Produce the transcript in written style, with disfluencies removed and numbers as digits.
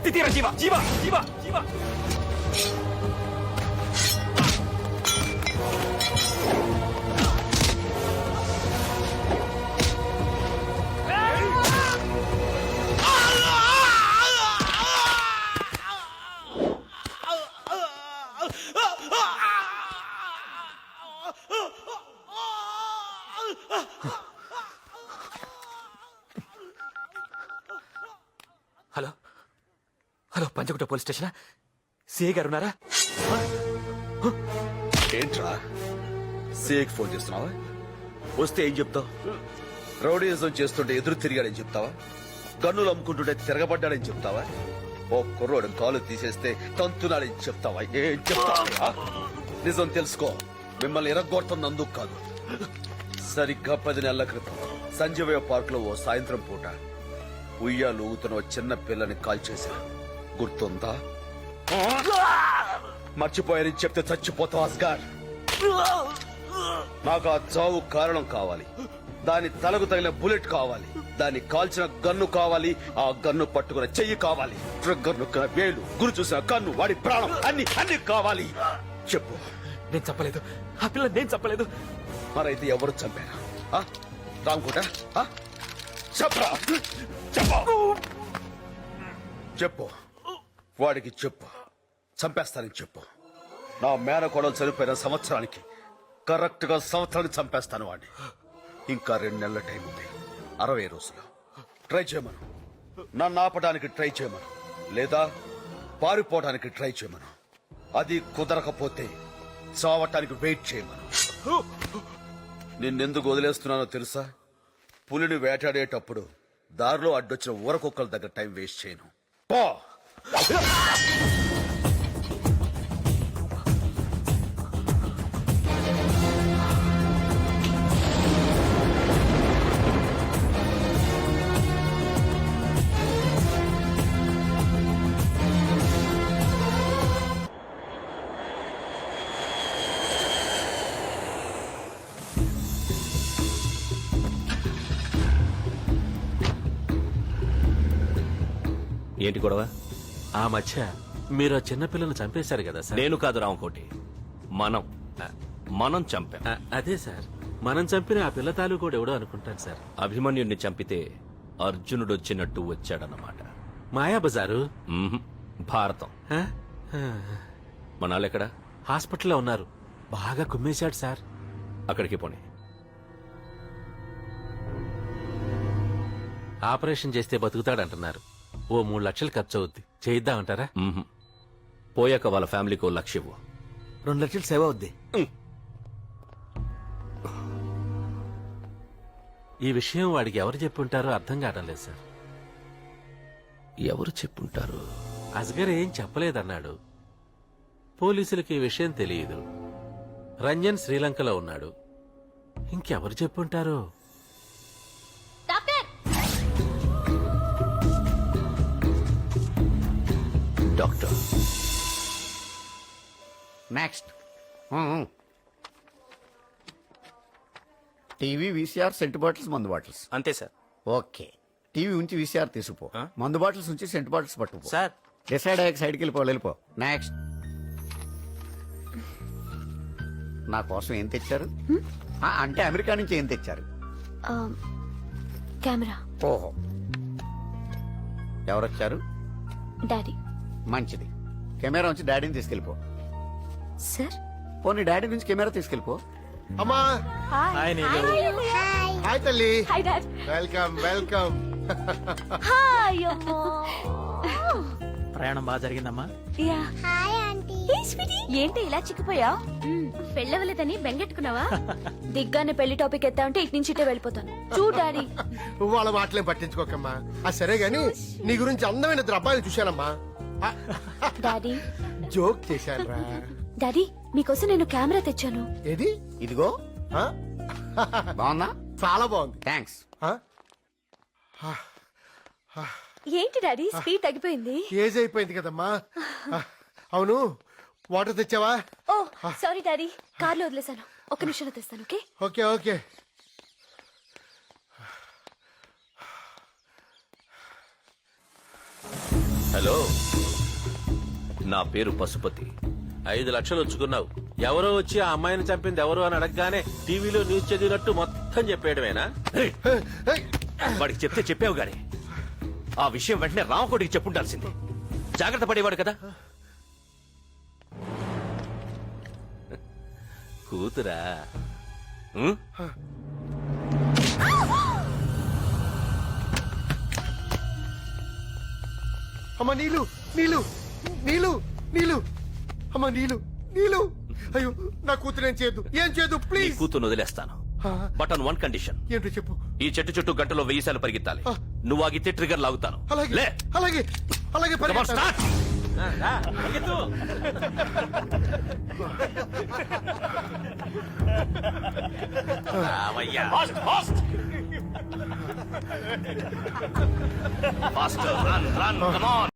కత్తి తీరా జీవా జీవా జీవా జీవా. Hello hello, Panjagutta police station. CI గారు ఉన్నారా? ఏంట్రా సిఐకి ఫోన్ చేస్తున్నావా? వస్తే ఏం చెప్తావు? రౌడీజం చేస్తుంటే ఎదురు తిరిగాడని చెప్తావా? గన్నులు అమ్ముకుంటుంటే తిరగబడ్డాడని చెప్తావా? ఓ కుర్రోడు కాలు తీసేస్తే తంతునాడని చెప్తావా? ఏం చెప్తావా? నిజం తెలుసుకో, మిమ్మల్ని ఎరగొడుతున్నందుకు కాదు. సరిగ్గా 10 నెలల క్రితం సంజీవయ్య పార్క్ లో ఓ సాయంత్రం పూట ఉయ్యాలు ఊగుతున్న ఓ చిన్న పిల్లని కాల్చేశారు. గుర్తుందా? మర్చిపోయారని చెప్తే చచ్చిపోతావు అస్గార్. నాకు ఆ చావు కారణం కావాలి, దాని తలకు తగిన బుల్లెట్ కావాలి, దాన్ని కాల్చిన గన్ను కావాలి, ఆ గన్ను పట్టుకున్న చెయ్యి కావాలి, ట్రిగ్గర్ నొక్కిన వేలు, గురి చూసిన కన్ను, వాడి ప్రాణం, అన్ని అన్ని కావాలి. చెప్పు. నేను చెప్పలేదు, ఆ పిల్ల నేను చెప్పలేదు. మరైతే ఎవరు చంపారా? రాంకోట చెప్పరా? చెప్పు చెప్పు, వాడికి చెప్పు, చంపేస్తానని చెప్పు. నా మేనకోడలు చనిపోయిన సంవత్సరానికి కరెక్ట్ గా సంవత్సరానికి చంపేస్తాను వాడిని. ఇంకా 2 నెలల టైం ఉంది, 60 రోజులు. ట్రై చేయమను, నన్ను ఆపడానికి ట్రై చేయమను, లేదా పారిపోవడానికి ట్రై చేయమను. అది కుదరకపోతే చావటానికి వెయిట్ చేయమను. నిన్నెందుకు వదిలేస్తున్నానో తెలుసా? పులిని వేటాడేటప్పుడు దారిలో అడ్డొచ్చిన ఊరకొక్కల దగ్గర టైం వేస్ట్ చేయను. పో. ఏంటి గొడవ? ఆ మధ్య మీరు ఆ చిన్నపిల్లను చంపేశారు కదా సార్. నేను కాదు రామకోటి, మనం చంపాం. అదే సార్, మనం చంపిన ఆ పిల్ల తాలూకోడు ఎవడో అనుకుంటాను సార్. అభిమన్యుణ్ణి చంపితే అర్జునుడు వచ్చినట్టు వచ్చాడన్నమాట. మాయాబజారు. భారతం. మనాలెక్కడ? హాస్పిటల్లో ఉన్నారు, బాగా కుమ్మేశాడు సార్. అక్కడికి పోనీ. ఆపరేషన్ చేస్తే బతుకుతాడంటున్నారు. ఓ 3 లక్షలు ఖర్చు అవుద్ది, చేయిద్దామంటారా? పోయాక వాళ్ళ ఫ్యామిలీకి 1 లక్ష ఇవ్వు. 2 లక్షలు సేవ్ అవుద్ది. ఈ విషయం వాడికి ఎవరు చెప్పుంటారో అర్థం కావడం లేదు సార్. ఎవరు చెప్పుంటారు? అస్గర్ ఏం చెప్పలేదన్నాడు. పోలీసులకి ఈ విషయం తెలియదు. రంజన్ శ్రీలంకలో ఉన్నాడు. ఇంకెవరు చెప్పుంటారో? Doctor. Next TV, VCR, scent bottles, మందు బాటిల్స్. అంతే సార్. ఓకే, టీవీ ఉంచి వీసీఆర్ తీసుకుపో, మందు బాటిల్స్ ఉంచి సెంట్ బాటిల్స్ పట్టుకుపో. సార్ డిసైడ్ అయ్యాక సైడ్కి వెళ్ళిపో. నెక్స్ట్. నా కోసం ఏం తెచ్చారు? అంటే అమెరికా నుంచి ఏం తెచ్చారు? కెమెరా. ఓహో, ఎవరొచ్చారు? డాడీ. మంచిది, కెమెరా ఉంచి డాడీని తీసుకెళ్ళిపో. సార్ పోనీ డాడీ నుంచి కెమెరా తీసుకెళ్ళిపో. అమ్మా. హాయ్ నీలు. హాయ్ తల్లి. Hi dad. Welcome welcome. Hi అమ్మా. ప్రయాణం బాగా జరిగిందమ్మా. Yeah. Hi aunty. Hey sweetie, ఏంటి ఇలా చిక్కిపోయా? పెళ్ళవలేదని బెంగెట్టుకున్నావా? దిగ్గానే పెళ్లి టాపిక్ ఎత్తా ఉంటే ఇటు నుంచి ఇటే వెళ్ళిపోతాను. చూ డాడీ. వాళ్ళ మాటలేం పట్టించుకోకమ్మా. సరే గాని నీ గురించి అందమైన ఇద్దరు అబ్బాయిలు చూశానమ్మా. డాడీ జోక్ చేశాను రా. డాడీ, మీకోసం నేను కెమెరా తెచ్చాను. ఏది? ఇదిగో. బాగుందా? చాలా బాగుంది. థ్యాంక్స్. ఏంటి డాడీ స్పీడ్ తగ్గిపోయింది? ఏజ్ అయిపోయింది కదమ్మా. అవును, వాటర్ తెచ్చావా? ఓ సారీ డాడీ, కార్లో వదిలేశాను. 1 నిమిషంలో తెస్తాను. Okay okay okay. హలో, నా పేరు పశుపతి. 5 లక్షలు వచ్చుకున్నావు. ఎవరో వచ్చి ఆ అమ్మాయిని చంపింది ఎవరు అని అడగగానే టీవీలో న్యూస్ చదివినట్టు మొత్తం చెప్పేయడమేనా? ఏయ్, వాడికి చెప్తే చెప్పావు గాని ఆ విషయం వెంటనే రామకోటికి చెప్పుండాల్సింది. జాగ్రత్త పడేవాడు కదా. కూతురా? ఉం? అమ్మ నీళ్ళు నీళ్ళు నీళ్ళు నీళ్ళు అమ్మ నీళ్ళు నీళ్ళు అయ్యో నా కూతురు ఏం చేయదు నీ ప్లీజ్. కూతురు వదిలేస్తాను, బట్ ఆన్ వన్ కండిషన్. ఏంటో చెప్పు. ఈ చెట్టు చుట్టూ గంటలో 1000 సార్లు పరిగెత్తాలి. నువ్వు ఆగితే ట్రిగర్ లాగుతాను. అలాగే లే, అలాగే అలాగే Come on, పరిగెత్తాను. start. Fast, fast. Faster, run, come on.